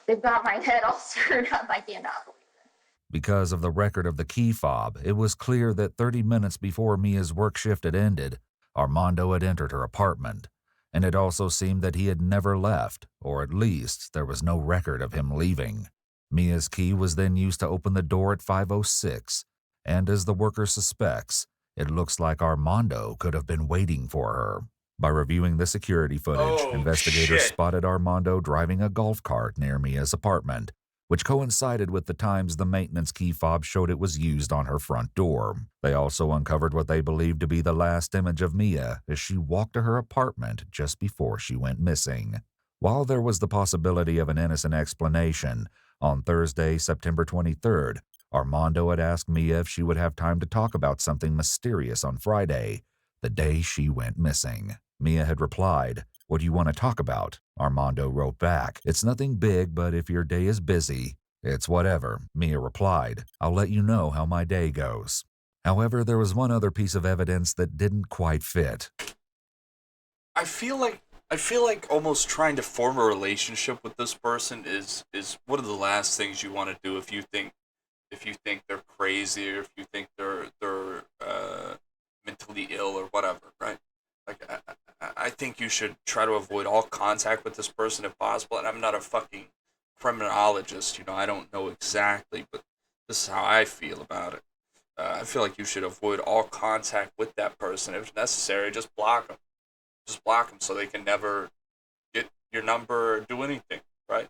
They've got my head all screwed up. I cannot believe it. Because of the record of the key fob, it was clear that 30 minutes before Mia's work shift had ended, Armando had entered her apartment. and it also seemed that he had never left, or at least there was no record of him leaving. Mia's key was then used to open the door at 5:06, and as the worker suspects, it looks like Armando could have been waiting for her. By reviewing the security footage, Oh, investigators shit. spotted Armando driving a golf cart near Mia's apartment, which coincided with the times the maintenance key fob showed it was used on her front door. They also uncovered what they believed to be the last image of Mia as she walked to her apartment just before she went missing. While there was the possibility of an innocent explanation, on Thursday, September 23rd, Armando had asked Mia if she would have time to talk about something mysterious on Friday, the day she went missing. Mia had replied, "What do you want to talk about?" Armando wrote back, "It's nothing big, but if your day is busy, it's whatever." Mia replied, "I'll let you know how my day goes." However, there was one other piece of evidence that didn't quite fit. I feel like almost trying to form a relationship with this person is one of the last things you want to do if you think they're crazy or if you think they're mentally ill or whatever, right? Like I think you should try to avoid all contact with this person if possible. And I'm not a fucking criminologist, you know. I don't know exactly, but this is how I feel about it. I feel like you should avoid all contact with that person. If necessary, just block them. Just block them so they can never get your number or do anything, right?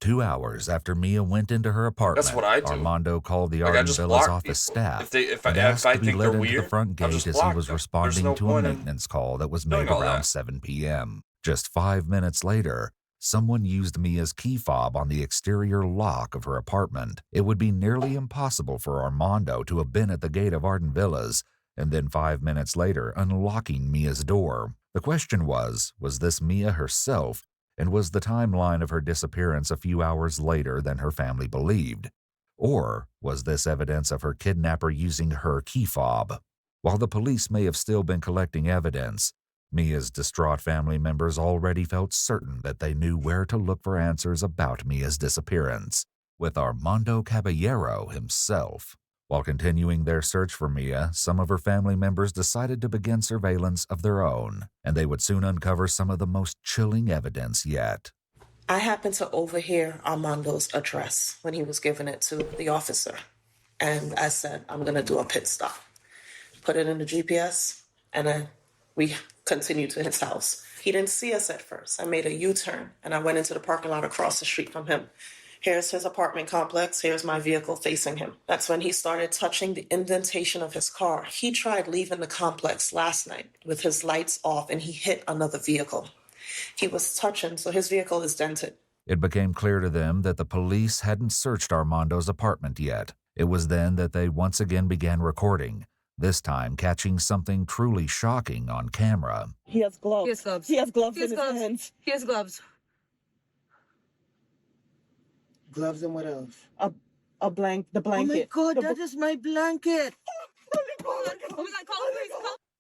2 hours after Mia went into her apartment, That's what I do. Armando called the Like, I Arden just Villa's block office people. staff If and I asked to be think let they're into the weird, front I'll gate just as he block was them. There's responding no to a point in maintenance call that was doing made all around that. 7 p.m. Just 5 minutes later, someone used Mia's key fob on the exterior lock of her apartment. It would be nearly impossible for Armando to have been at the gate of Arden Villas and then 5 minutes later unlocking Mia's door. The question was this Mia herself, and was the timeline of her disappearance a few hours later than her family believed? Or was this evidence of her kidnapper using her key fob? While the police may have still been collecting evidence, Mia's distraught family members already felt certain that they knew where to look for answers about Mia's disappearance, with Armando Caballero himself. While continuing their search for Mia, some of her family members decided to begin surveillance of their own, and they would soon uncover some of the most chilling evidence yet. I happened to overhear Armando's address when he was giving it to the officer. And I said, I'm going to do a pit stop. Put it in the GPS, and then we continued to his house. He didn't see us at first. I made a U-turn, and I went into the parking lot across the street from him. Here's his apartment complex. Here's my vehicle facing him. That's when he started touching the indentation of his car. He tried leaving the complex last night with his lights off, and he hit another vehicle. He was touching, so his vehicle is dented. It became clear to them that the police hadn't searched Armando's apartment yet. It was then that they once again began recording, this time catching something truly shocking on camera. He has gloves. He has gloves. He has gloves He has in gloves. his hands. He has gloves. Gloves and what else? The blanket. Oh my God, that is my blanket.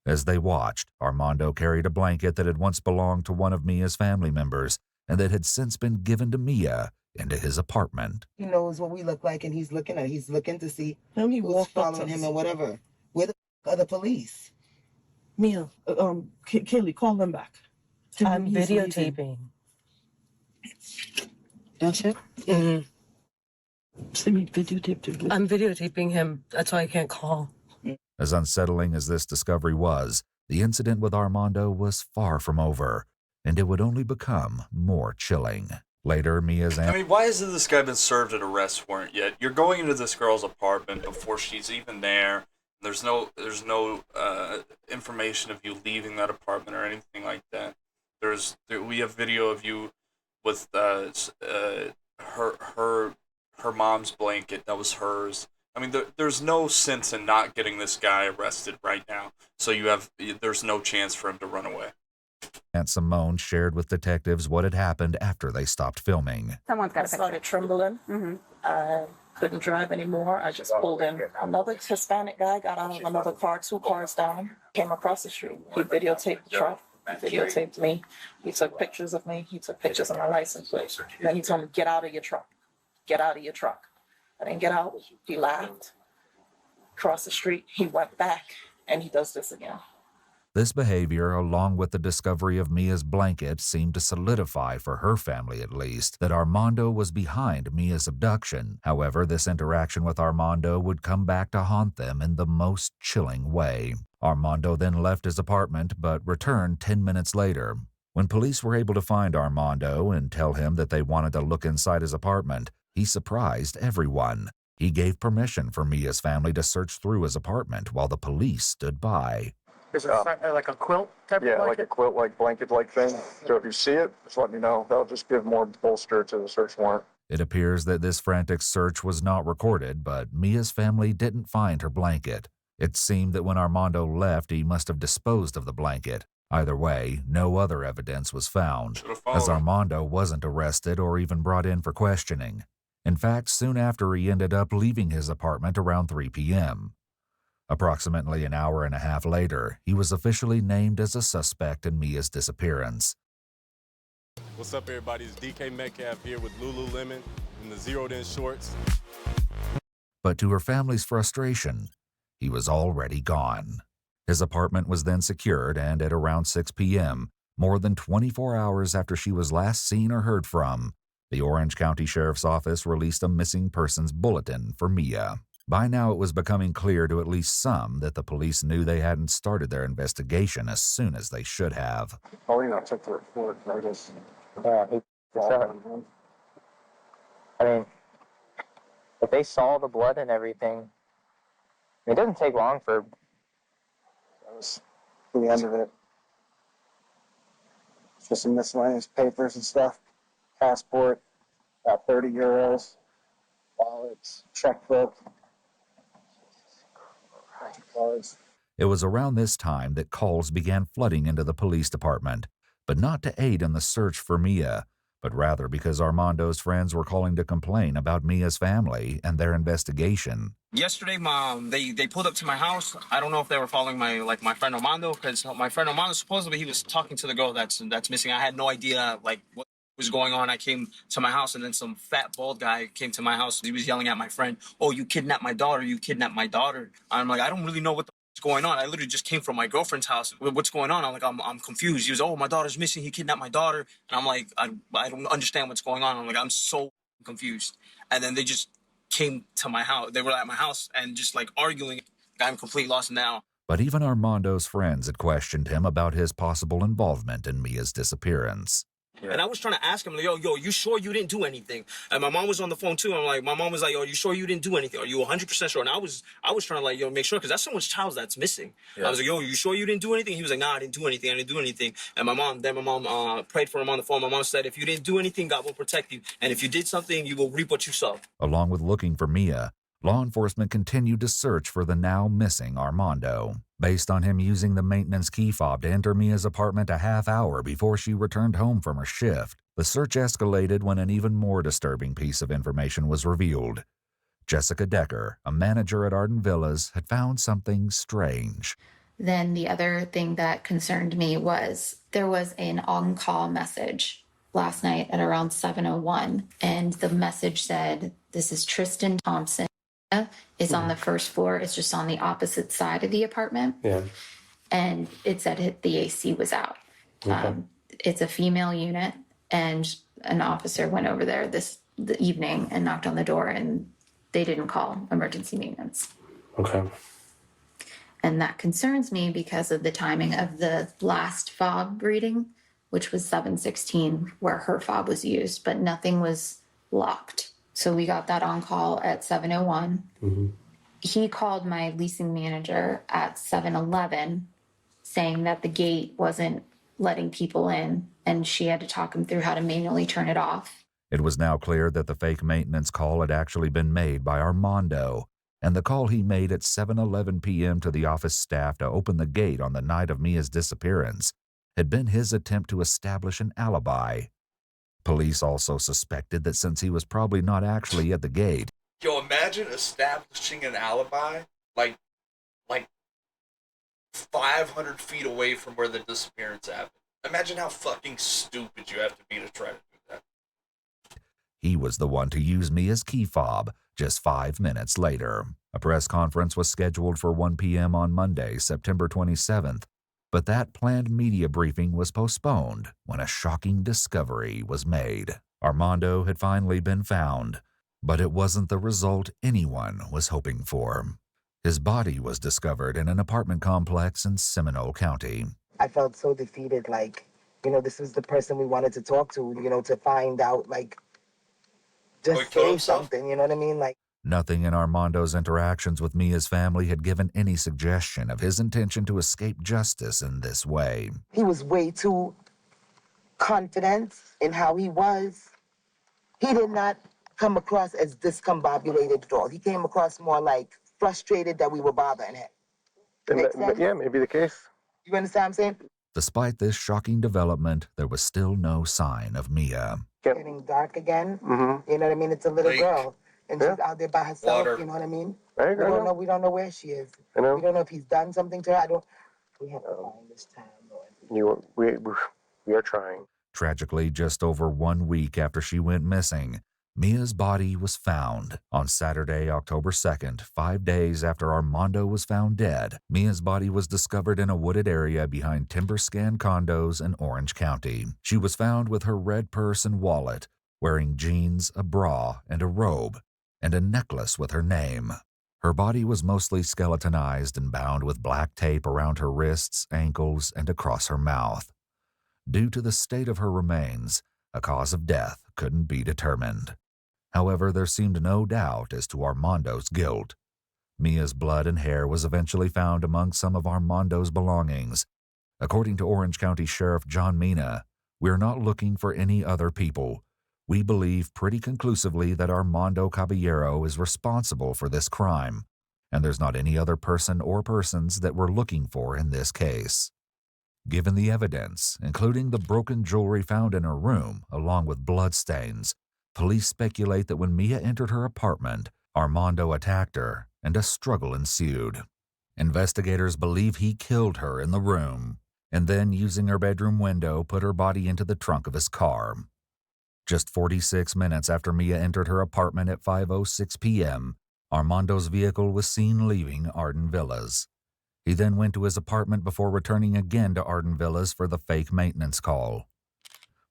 As they watched, Armando carried a blanket that had once belonged to one of Mia's family members and that had since been given to Mia into his apartment. He knows what we look like, and he's looking to see He who's walked up following to him us. and whatever. Where the are the police? Mia, Kaylee, call them back. Tell I'm him he's leaving. videotaping. That's it? Mm-hmm. Send me videotape too. I'm videotaping him. That's why I can't call. As unsettling as this discovery was, the incident with Armando was far from over, and it would only become more chilling. Later, Mia's I mean, why hasn't this guy been served an arrest warrant yet? You're going into this girl's apartment before she's even there. There's no information of you leaving that apartment or anything like that. We have video of you with her mom's blanket that was hers. I mean, there's no sense in not getting this guy arrested right now. So there's no chance for him to run away. Aunt Simone shared with detectives what had happened after they stopped filming. Someone's got I started trembling. I couldn't drive anymore. I just pulled in. Another Hispanic guy got out of another car, 2 cars down, came across the street. He videotaped the truck. He videotaped me. He took pictures of me. He took pictures of my license plate. Then he told me, get out of your truck. Get out of your truck. I didn't get out. He laughed. Across the street. He went back, and he does this again. This behavior, along with the discovery of Mia's blanket, seemed to solidify, for her family at least, that Armando was behind Mia's abduction. However, this interaction with Armando would come back to haunt them in the most chilling way. Armando then left his apartment but returned 10 minutes later. When police were able to find Armando and tell him that they wanted to look inside his apartment, he surprised everyone. He gave permission for Mia's family to search through his apartment while the police stood by. Is it like a quilt type of blanket? Yeah, like a quilt, like blanket-like thing. So if you see it, just let me know. That'll just give more bolster to the search warrant. It appears that this frantic search was not recorded, but Mia's family didn't find her blanket. It seemed that when Armando left, he must have disposed of the blanket. Either way, no other evidence was found, as Armando wasn't arrested or even brought in for questioning. In fact, soon after, he ended up leaving his apartment around 3 p.m. Approximately an hour and a half later, he was officially named as a suspect in Mia's disappearance. What's up, everybody? It's DK Metcalf here with Lululemon in the Zeroed In shorts. But to her family's frustration, he was already gone. His apartment was then secured, and at around 6 p.m., more than 24 hours after she was last seen or heard from, the Orange County Sheriff's Office released a missing persons bulletin for Mia. By now, it was becoming clear to at least some that the police knew they hadn't started their investigation as soon as they should have. Oh, you know, check the report. I guess. I mean, if they saw the blood and everything, it doesn't take long for. That was the end of it. Just some miscellaneous papers and stuff. Passport, about 30 euros. Wallets, checkbook. Cards. It was around this time that calls began flooding into the police department, but not to aid in the search for Mia, but rather because Armando's friends were calling to complain about Mia's family and their investigation. Yesterday, they pulled up to my house. I don't know if they were following my friend Armando, because my friend Armando, supposedly he was talking to the girl that's missing. I had no idea what was going on. I came to my house, and then some fat bald guy came to my house. He was yelling at my friend, "Oh, you kidnapped my daughter! You kidnapped my daughter!" I'm like, I don't really know what the is going on. I literally just came from my girlfriend's house. What's going on? I'm confused. He was, "Oh, my daughter's missing. He kidnapped my daughter." And I'm like, I don't understand what's going on. I'm like, I'm so confused. And then they just came to my house. They were at my house and just arguing. I'm completely lost now. But even Armando's friends had questioned him about his possible involvement in Mia's disappearance. Yeah. And I was trying to ask him, like, yo, you sure you didn't do anything? And my mom was on the phone too. My mom was like, yo, you sure you didn't do anything? Are you 100% sure? And I was trying to make sure, because that's someone's child that's missing. Yeah. I was like, yo, you sure you didn't do anything? He was like, nah, I didn't do anything. And my mom prayed for him on the phone. My mom said, if you didn't do anything, God will protect you. And if you did something, you will reap what you sow. Along with looking for Mia, law enforcement continued to search for the now missing Armando. Based on him using the maintenance key fob to enter Mia's apartment a half hour before she returned home from her shift, the search escalated when an even more disturbing piece of information was revealed. Jessica Decker, a manager at Arden Villas, had found something strange. Then the other thing that concerned me was there was an on-call message last night at around 7:01, and the message said, "This is Tristan Thompson. It's on the first floor. It's just on the opposite side of the apartment." Yeah. And it said the AC was out. Okay. It's a female unit, and an officer went over there the evening and knocked on the door, and they didn't call emergency maintenance. Okay. And that concerns me because of the timing of the last fob reading, which was 7:16, where her fob was used, but nothing was locked. So we got that on call at 7:01. Mm-hmm. He called my leasing manager at 7:11, saying that the gate wasn't letting people in, and she had to talk him through how to manually turn it off. It was now clear that the fake maintenance call had actually been made by Armando, and the call he made at 7:11 p.m. to the office staff to open the gate on the night of Mia's disappearance had been his attempt to establish an alibi. Police also suspected that since he was probably not actually at the gate... Yo, imagine establishing an alibi like 500 feet away from where the disappearance happened. Imagine how fucking stupid you have to be to try to do that. He was the one to use Mia's key fob just 5 minutes later. A press conference was scheduled for 1 p.m. on Monday, September 27th, But that planned media briefing was postponed when a shocking discovery was made. Armando had finally been found, but it wasn't the result anyone was hoping for. His body was discovered in an apartment complex in Seminole County. I felt so defeated, like, this was the person we wanted to talk to, to find out, like, just say something, you know what I mean? Like, Nothing in Armando's interactions with Mia's family had given any suggestion of his intention to escape justice in this way. he was way too confident in how he was. He did not come across as discombobulated at all. He came across more like frustrated that we were bothering him. Yeah, maybe the case. You understand what I'm saying? Despite this shocking development, there was still no sign of Mia. Getting dark again. Mm-hmm. You know what I mean? It's a little Lake. girl, and she's out there by herself. Water. You know what I mean? I agree. We don't know where she is. I know. We don't know if he's done something to her. We have to find this time, Lord. We are trying. Tragically, just over 1 week after she went missing, Mia's body was found. On Saturday, October 2nd, 5 days after Armando was found dead, Mia's body was discovered in a wooded area behind timber-scan condos in Orange County. She was found with her red purse and wallet, wearing jeans, a bra, and a robe, and a necklace with her name. Her body was mostly skeletonized and bound with black tape around her wrists, ankles, and across her mouth. Due to the state of her remains, a cause of death couldn't be determined. However, there seemed no doubt as to Armando's guilt. Mia's blood and hair was eventually found among some of Armando's belongings. According to Orange County Sheriff John Mina, "We're not looking for any other people. We believe pretty conclusively that Armando Caballero is responsible for this crime, and there's not any other person or persons that we're looking for in this case." Given the evidence, including the broken jewelry found in her room, along with bloodstains, police speculate that when Mia entered her apartment, Armando attacked her, and a struggle ensued. Investigators believe he killed her in the room, and then, using her bedroom window, put her body into the trunk of his car. Just 46 minutes after Mia entered her apartment at 5:06 p.m., Armando's vehicle was seen leaving Arden Villas. He then went to his apartment before returning again to Arden Villas for the fake maintenance call.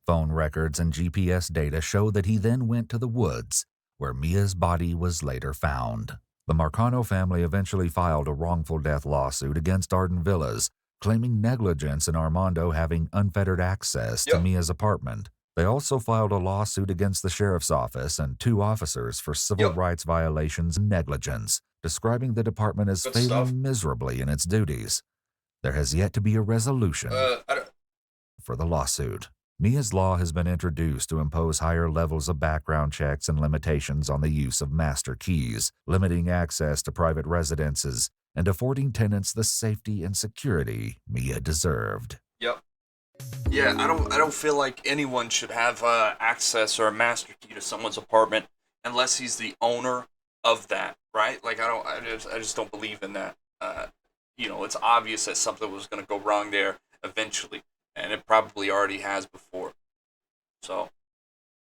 Phone records and GPS data show that he then went to the woods, where Mia's body was later found. The Marcano family eventually filed a wrongful death lawsuit against Arden Villas, claiming negligence in Armando having unfettered access to Mia's apartment. They also filed a lawsuit against the sheriff's office and 2 officers for civil rights violations and negligence, describing the department as failing miserably in its duties. There has yet to be a resolution for the lawsuit. Mia's Law has been introduced to impose higher levels of background checks and limitations on the use of master keys, limiting access to private residences, and affording tenants the safety and security Mia deserved. Yep. Yeah, I don't feel like anyone should have access or a master key to someone's apartment unless he's the owner of that, right? Like I just don't believe in that. It's obvious that something was going to go wrong there eventually, and it probably already has before. So,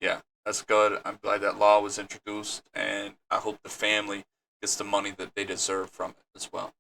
yeah, that's good. I'm glad that law was introduced, and I hope the family gets the money that they deserve from it as well.